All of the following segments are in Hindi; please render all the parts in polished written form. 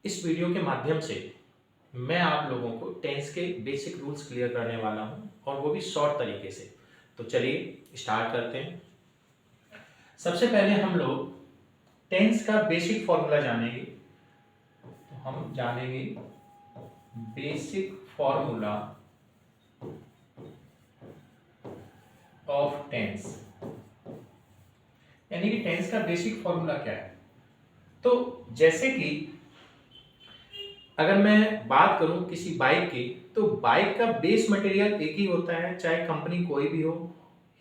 इस वीडियो के माध्यम से मैं आप लोगों को टेंस के बेसिक रूल्स क्लियर करने वाला हूं और वो भी शॉर्ट तरीके से। तो चलिए स्टार्ट करते हैं। सबसे पहले हम लोग टेंस का बेसिक फॉर्मूला जानेंगे। तो हम जानेंगे बेसिक फॉर्मूला ऑफ टेंस, यानी कि टेंस का बेसिक फॉर्मूला क्या है। तो जैसे कि अगर मैं बात करूं किसी बाइक की, तो बाइक का बेस मटेरियल एक ही होता है, चाहे कंपनी कोई भी हो।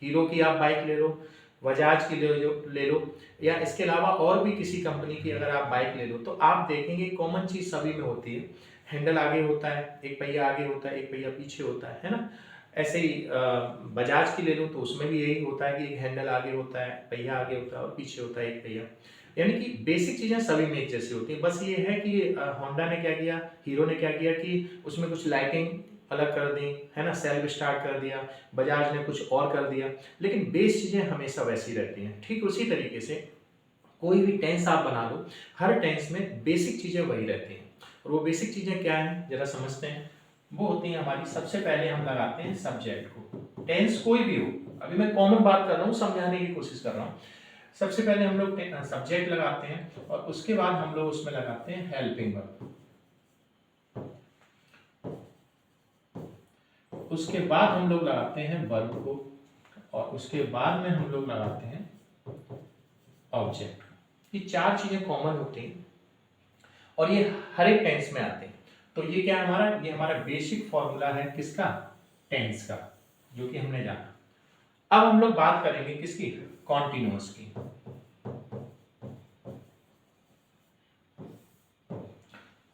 हीरो की आप बाइक ले लो, बजाज की ले लो, या इसके अलावा और भी किसी कंपनी की अगर आप बाइक ले लो, तो आप देखेंगे कॉमन चीज सभी में होती है। हैंडल आगे होता है, एक पहिया आगे होता है, एक पहिया पीछे होता है ना। ऐसे ही बजाज की ले लो तो उसमें भी यही होता है कि एक हैंडल आगे होता है, पहिया आगे होता है और पीछे होता है एक पहिया। यानी कि बेसिक चीजें सभी में एक जैसी होती है। बस ये है कि होंडा ने क्या किया, हीरो ने क्या किया कि उसमें कुछ लाइटिंग अलग कर दी, है ना, सेल्फ स्टार्ट कर दिया। बजाज ने कुछ और कर दिया, लेकिन बेस चीजें हमेशा वैसी रहती हैं। ठीक उसी तरीके से कोई भी टेंस आप बना लो, हर टेंस में बेसिक चीजें वही रहती हैं। और वो बेसिक चीजें क्या हैं जरा समझते हैं। वो होती है हमारी, सबसे पहले हम लगाते हैं सब्जेक्ट को। टेंस कोई भी हो, अभी मैं कॉमन बात कर रहा हूँ, समझाने की कोशिश कर रहा हूँ। सबसे पहले हम लोग सब्जेक्ट लगाते हैं और उसके बाद हम लोग उसमें लगाते हैं हेल्पिंग वर्ब। उसके बाद हम लोग लगाते हैं वर्ब को और उसके बाद में हम लोग लगाते हैं ऑब्जेक्ट। ये चार चीजें कॉमन होती हैं और ये हर एक टेंस में आते हैं। तो ये क्या है हमारा, ये हमारा बेसिक फॉर्मूला है किसका, टेंस का, जो कि हमने जाना। अब हम लोग बात करेंगे किसकी, कॉन्टिन्यूअस की।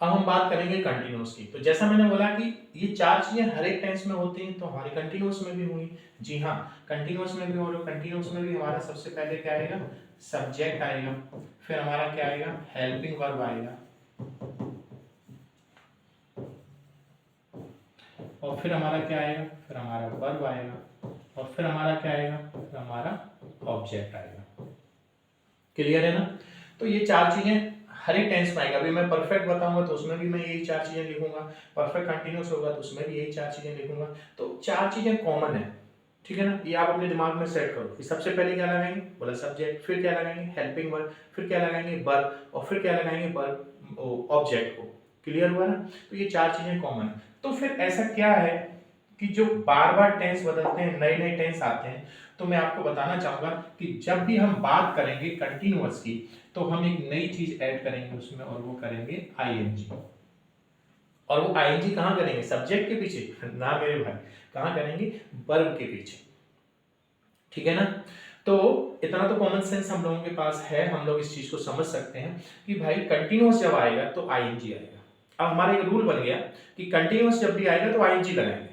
अब हम बात करेंगे कंटिन्यूअस की। तो जैसा मैंने बोला कि ये चार चीजें हर एक टेंस में होती हैं, तो हमारे कंटिन्यूअस में भी होंगी। जी हाँ, कंटिन्यूअस में भी हो रहा, कंटिन्यूअस में भी हमारा सबसे पहले क्या आएगा, सब्जेक्ट आएगा, फिर हमारा क्या आएगा, हेल्पिंग वर्ब आएगा, और फिर हमारा क्या आएगा, फिर हमारा वर्ब आएगा, और फिर हमारा क्या आएगा, फिर हमारा ऑब्जेक्ट आएगा। क्लियर है ना। तो ये चार चीजें हर एक टेंस में आएगा। अभी मैं परफेक्ट बताऊंगा तो उसमें भी मैं यही चार चीजें लिखूंगा, परफेक्ट कंटिन्यूअस होगा तो उसमें भी यही चार चीजें लिखूंगा। तो चार चीजें कॉमन है, ठीक है ना। ये आप अपने दिमाग में सेट करो कि सबसे पहले क्या लगाएंगे, बोला सब्जेक्ट, फिर क्या लगाएंगे, हेल्पिंग वर्ब, फिर क्या लगाएंगे, वर्ब, और फिर क्या लगाएंगे, वर्ब ऑब्जेक्ट को। क्लियर हुआ ना। तो ये चार चीजें कॉमन है। तो फिर ऐसा क्या है कि जो बार बार टेंस बदलते हैं, नए नए टेंस आते हैं, तो मैं आपको बताना चाहूंगा कि जब भी हम बात करेंगे कंटिन्यूअस की, तो हम एक नई चीज ऐड करेंगे उसमें, और वो करेंगे आईएनजी। और वो आईएनजी कहां करेंगे, सब्जेक्ट के पीछे ना मेरे भाई, कहां करेंगे, वर्ब के पीछे। ठीक है ना। तो इतना तो कॉमन सेंस हम लोगों के पास है, हम लोग इस चीज को समझ सकते हैं कि भाई कंटिन्यूअस जब आएगा तो आईएनजी आएगा। अब हमारा एक रूल बन गया कि कंटिन्यूअस जब भी आएगा तो आईएनजी लगाएंगे,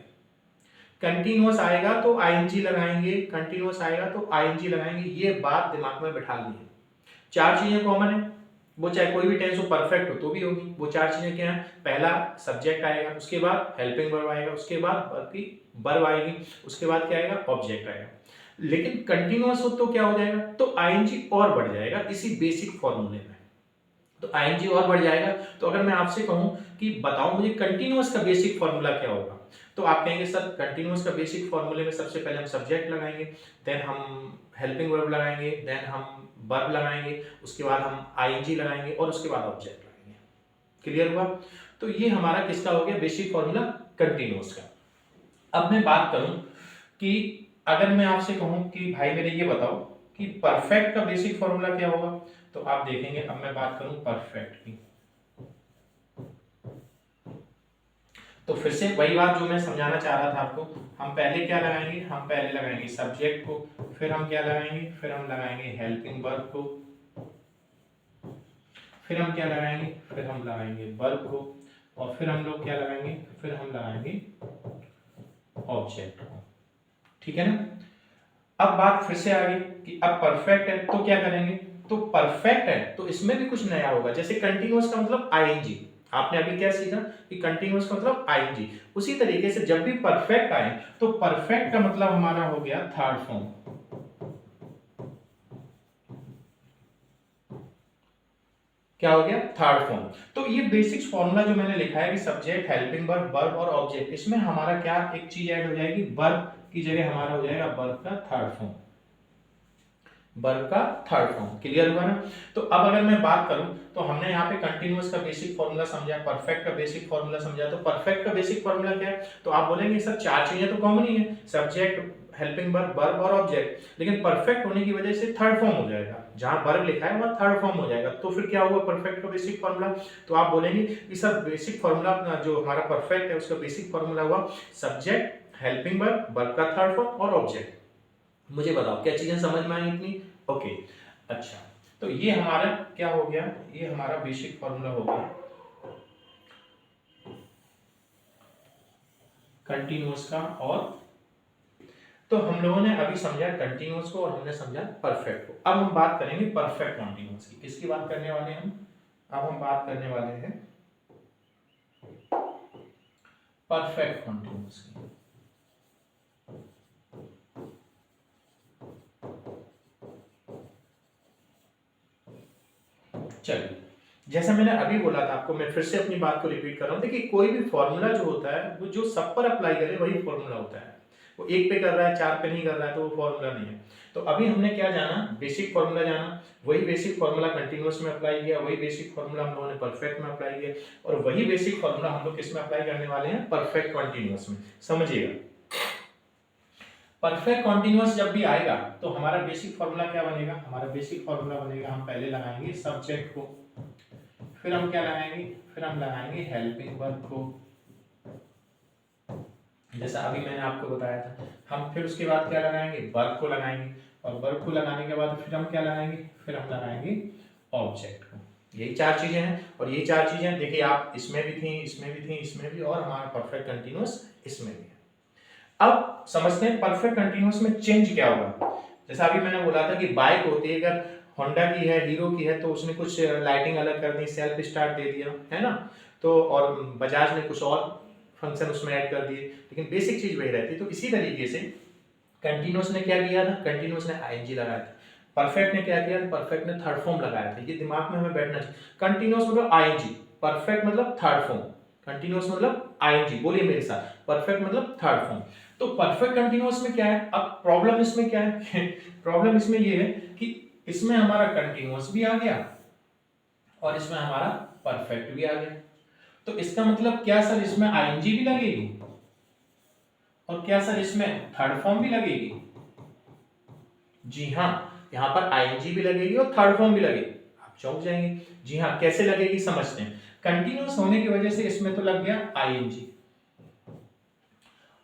कंटिन्यूअस आएगा तो आईएनजी लगाएंगे, कंटिन्यूअस आएगा तो आईएनजी लगाएंगे। ये बात दिमाग में बैठा ली है। चार चीजें कॉमन है, वो चाहे कोई भी टेंस हो, परफेक्ट हो तो भी होगी। वो चार चीजें क्या है, पहला सब्जेक्ट आएगा, उसके बाद हेल्पिंग वर्ब आएगा, उसके बाद वर्ब आएगी, उसके बाद क्या आएगा, ऑब्जेक्ट आएगा। लेकिन कंटिन्यूअस हो तो क्या हो जाएगा, तो आईएनजी और बढ़ जाएगा इसी बेसिक फॉर्मूले में। तो आईएनजी और बढ़ जाएगा। तो अगर मैं आपसे कहूं कि बताओ मुझे कंटिन्यूअस का बेसिक फॉर्मूला क्या होगा, तो आप कहेंगे सर कंटिन्यूअस का बेसिक फॉर्मूले में सबसे पहले हम सब्जेक्ट लगाएंगे, देन हम हेल्पिंग वर्ब लगाएंगे, देन हम वर्ब लगाएंगे, उसके बाद हम आईएनजी लगाएंगे और उसके बाद ऑब्जेक्ट लगाएंगे। क्लियर हुआ। तो ये हमारा किसका हो गया, बेसिक फॉर्मूला कंटिन्यूअस का। अब मैं बात करूं कि अगर मैं आपसे कहूं कि भाई मेरे ये बताओ कि परफेक्ट का बेसिक फॉर्मूला क्या होगा, तो आप देखेंगे। अब मैं बात करूं परफेक्ट की, तो फिर से वही बात जो मैं समझाना चाह रहा था आपको। हम पहले क्या लगाएंगे, हम पहले लगाएंगे सब्जेक्ट को, फिर हम क्या लगाएंगे, फिर हम लगाएंगे हेल्पिंग वर्ब को, फिर हम क्या लगाएंगे, फिर हम लगाएंगे वर्ब को, और फिर हम लोग क्या लगाएंगे, फिर हम लगाएंगे ऑब्जेक्ट को। ठीक है ना। अब बात फिर से आ गई कि अब परफेक्ट है तो क्या करेंगे, तो परफेक्ट है तो इसमें भी कुछ नया होगा। जैसे कंटिन्यूअस का मतलब आईएनजी, आपने अभी क्या सीखा कि कंटिन्यूअस का मतलब आईएनजी। उसी तरीके से जब भी परफेक्ट आए तो परफेक्ट का मतलब हमारा हो गया थर्ड फॉर्म। क्या हो गया, थर्ड फॉर्म। तो ये बेसिक फॉर्मूला जो मैंने लिखा है कि सब्जेक्ट, हेल्पिंग वर्ब, वर्ब और ऑब्जेक्ट, इसमें हमारा क्या एक चीज ऐड हो जाएगी, वर्ब की जगह हमारा हो जाएगा वर्ब का थर्ड फॉर्म, वर्ब का थर्ड फॉर्म। क्लियर हुआ ना? तो अब अगर मैं बात करूं तो हमने यहाँ पे कंटिन्यूअस का बेसिक फॉर्मूला समझा, परफेक्ट का बेसिक फॉर्मूला समझा। तो परफेक्ट का बेसिक फॉर्मूला क्या है? तो आप बोलेंगे सर चार चीजें तो कॉमन ही है, सब्जेक्ट, हेल्पिंग वर्ब, वर्ब और ऑब्जेक्ट, लेकिन परफेक्ट होने की वजह से थर्ड फॉर्म हो जाएगा, जहां वर्ब लिखा है वहां थर्ड फॉर्म हो जाएगा। तो फिर क्या हुआ परफेक्ट का बेसिक फॉर्मूला? तो आप बोलेंगे कि सर बेसिक फॉर्मूला जो हमारा परफेक्ट है उसका बेसिक फॉर्मूला हुआ सब्जेक्ट, हेल्पिंग वर्ब, वर्ब का थर्ड फॉर्म और ऑब्जेक्ट। मुझे बताओ क्या चीजें समझ में आई इतनी? ओके, अच्छा, तो ये हमारा क्या हो गया, ये हमारा बेसिक फॉर्मूला हो गया कंटिन्यूअस का। और तो हम लोगों ने अभी समझा कंटिन्यूअस को और हमने समझा परफेक्ट को। अब हम बात करेंगे परफेक्ट कंटिन्यूअस की। किसकी बात करने वाले हैं हम? अब हम बात करने वाले हैं परफेक्ट कंटिन्यूअस की। चलिए, जैसा मैंने अभी बोला था आपको, मैं फिर से अपनी बात को रिपीट कर रहा हूं। देखिए कोई भी फॉर्मूला जो होता है वो जो सब पर अप्लाई करे वही फॉर्मूला होता है। वो एक पे कर रहा है, चार पे नहीं कर रहा है तो वो फॉर्मूला नहीं है। तो अभी हमने क्या जाना, बेसिक फॉर्मूला जाना, वही बेसिक फॉर्मूला कंटिन्यूअस में अप्लाई किया, वही बेसिक फॉर्मूला हम लोगों ने परफेक्ट में अप्लाई किया, और वही बेसिक फॉर्मूला हम लोग किस में अप्लाई करने वाले हैं, परफेक्ट कंटिन्यूअस में। समझिएगा, परफेक्ट कंटिन्यूअस जब भी आएगा तो हमारा बेसिक फॉर्मूला क्या बनेगा, हमारा बेसिक फॉर्मूला बनेगा, हम पहले लगाएंगे सब्जेक्ट को, फिर हम क्या लगाएंगे, फिर हम लगाएंगे हेल्पिंग वर्ब को, जैसा अभी मैंने आपको बताया था। हम फिर उसके बाद क्या लगाएंगे, वर्ब को लगाएंगे, और वर्ब को लगाने के बाद फिर हम क्या लगाएंगे, फिर हम लगाएंगे ऑब्जेक्ट को। यही चार चीजें हैं, और ये चार चीजें देखिए आप इसमें भी थी, इसमें भी थी, इसमें भी, और हमारा परफेक्ट कंटिन्यूअस इसमें भी है। अब समझते हैं परफेक्ट कंटिन्यूअस में चेंज क्या होगा। जैसा अभी मैंने बोला था कि बाइक होती है, अगर होंडा की है, हीरो की है, तो उसने कुछ लाइटिंग अलग कर दी, सेल्फ स्टार्ट दे दिया, है ना, तो और बजाज ने कुछ और फंक्शन उसमें ऐड कर दिए, लेकिन बेसिक चीज वही रहती है। तो इसी तरीके से कंटिन्यूअस ने क्या किया था, कंटिन्यूअस ने आईएनजी लगाया था। परफेक्ट ने क्या किया, परफेक्ट ने थर्ड फॉर्म लगाया था। ये दिमाग में हमें बैठना चाहिए। कंटिन्यूअस मतलब आईएनजी, परफेक्ट मतलब थर्ड फॉर्म, कंटिन्यूअस मतलब आईएनजी, बोलिए मेरे साथ, परफेक्ट मतलब थर्ड फॉर्म। तो परफेक्ट कंटिन्यूअस में क्या है, अब प्रॉब्लम इसमें क्या है प्रॉब्लम इसमें ये है कि इसमें हमारा कंटिन्यूअस भी आ गया और इसमें हमारा परफेक्ट भी आ गया। तो इसका मतलब क्या सर, इसमें आईएनजी भी लगेगी, और क्या सर इसमें थर्ड फॉर्म भी लगेगी? जी हाँ, यहाँ पर आईएनजी भी लगेगी और थर्ड फॉर्म भी लगेगी। आप चौंक जाएंगे, जी हाँ कैसे लगेगी समझते हैं। कंटिन्यूअस होने की वजह से इसमें तो लग गया आईएनजी,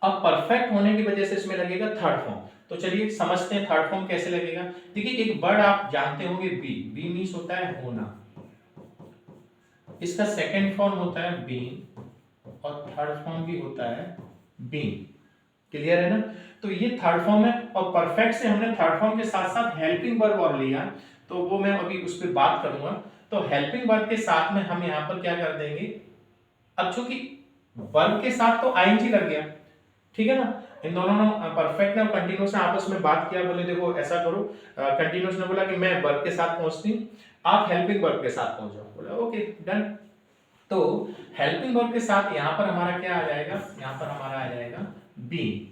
अब परफेक्ट होने की वजह से इसमें लगेगा थर्ड फॉर्म। तो चलिए समझते हैं थर्ड फॉर्म कैसे लगेगा। देखिए एक वर्ड आप जानते होंगे बी, बी मींस होता है होना, इसका सेकंड फॉर्म होता है बीन, और थर्ड फॉर्म भी होता है बीन। क्लियर है ना? तो ये थर्ड फॉर्म है, और परफेक्ट से हमने थर्ड फॉर्म के साथ साथ हेल्पिंग वर्ब और लिया, तो वो मैं अभी उस पर बात करूंगा। तो हेल्पिंग वर्ब के साथ में हम यहाँ पर क्या कर देंगे, अब चूंकि वर्ब के साथ तो आईएनजी लग गया, ठीक है ना, इन दोनों ने परफेक्ट ने और कंटिन्यूअस ने आपस में बात किया, बोले देखो ऐसा करो, कंटिन्यूअस ने बोला कि मैं वर्ब के साथ पहुंचती हूँ, आप हेल्पिंग वर्ब के साथ पहुंच जाओ, बोला ओके डन। तो हेल्पिंग वर्ब के साथ यहाँ पर हमारा क्या आ जाएगा, यहाँ पर हमारा आ जाएगा बीन।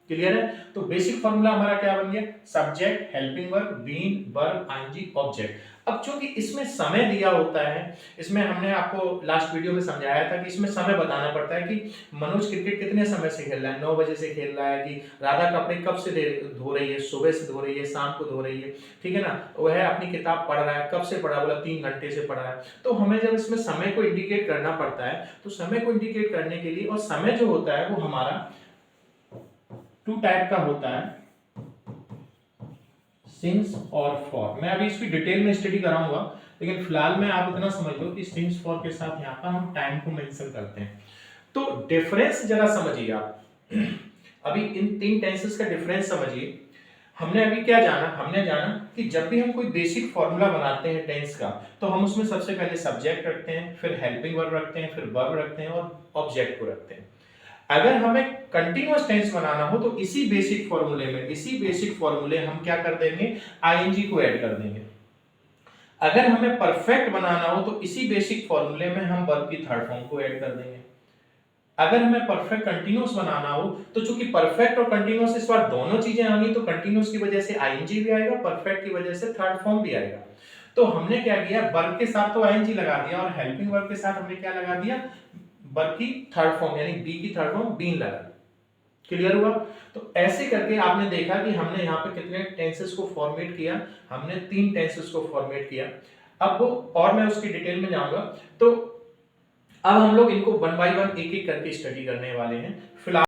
क्लियर है? तो बेसिक फॉर्मूला हमारा क्या बन गया, subject, helping verb, been, verb, ING, object. अब चूंकि इसमें समय दिया होता है, इसमें हमने आपको लास्ट वीडियो में समझाया था कि इसमें समय बताना पड़ता है कि मनोज क्रिकेट कितने समय से खेल रहा है, 9 बजे से खेल रहा है, कि राधा कपड़े कब से धो रही है, सुबह से धो रही है, शाम को धो रही है, ठीक है ना, वह अपनी किताब पढ़ रहा है, कब से पढ़ा, बोला 3 घंटे से पढ़ रहा है। तो हमें जब इसमें समय को इंडिकेट करना पड़ता है, तो समय को इंडिकेट करने के लिए, और समय जो होता है वो हमारा 2 टाइप का होता है, सिंस और फॉर। मैं अभी इसकी डिटेल में स्टडी कराऊंगा, लेकिन फिलहाल में आप इतना समझ लो कि सिंस फॉर के साथ यहाँ पर हम टाइम को मेंशन करते हैं। तो डिफरेंस जरा समझिए आप अभी इन 3 टेंसेस का डिफरेंस समझिए। हमने अभी क्या जाना, हमने जाना कि जब भी हम कोई बेसिक फॉर्मूला बनाते हैं टेंस का, तो हम उसमें सबसे पहले सब्जेक्ट रखते हैं, फिर हेल्पिंग वर्ब रखते हैं, फिर वर्ब रखते हैं, और ऑब्जेक्ट को रखते हैं। अगर हमें कंटीन्यूअस टेंस बनाना हो तो इसी बेसिक फॉर्मूले में, इसी बेसिक फॉर्मूले हम क्या कर देंगे, आईएनजी को ऐड कर देंगे। अगर हमें परफेक्ट बनाना हो तो इसी बेसिक फॉर्मूले में हम वर्ब की थर्ड फॉर्म को ऐड कर देंगे। अगर हमें परफेक्ट कंटीन्यूअस बनाना हो तो चूंकि परफेक्ट और कंटीन्यूअस इस बार दोनों चीजें आ गई, तो कंटीन्यूअस की वजह से आईएनजी भी आएगा, परफेक्ट की वजह से थर्ड फॉर्म भी आएगा। तो हमने क्या किया, वर्ब के साथ तो आईएनजी लगा दिया और हेल्पिंग वर्ब के साथ हमने क्या लगा दिया, वर्ब की थर्ड फॉर्म यानी बी की थर्ड फॉर्म बीन लगा दी। क्लियर हुआ? तो ऐसे करके आपने देखा कि हमने यहाँ पे कितने टेंसेस को फॉर्मेट किया, हमने 3 टेंसेस को फॉर्मेट किया। अब और मैं उसकी डिटेल में जाऊंगा, तो अब हम लोग इनको वन बाय वन एक एक करके स्टडी करने वाले हैं। फिलहाल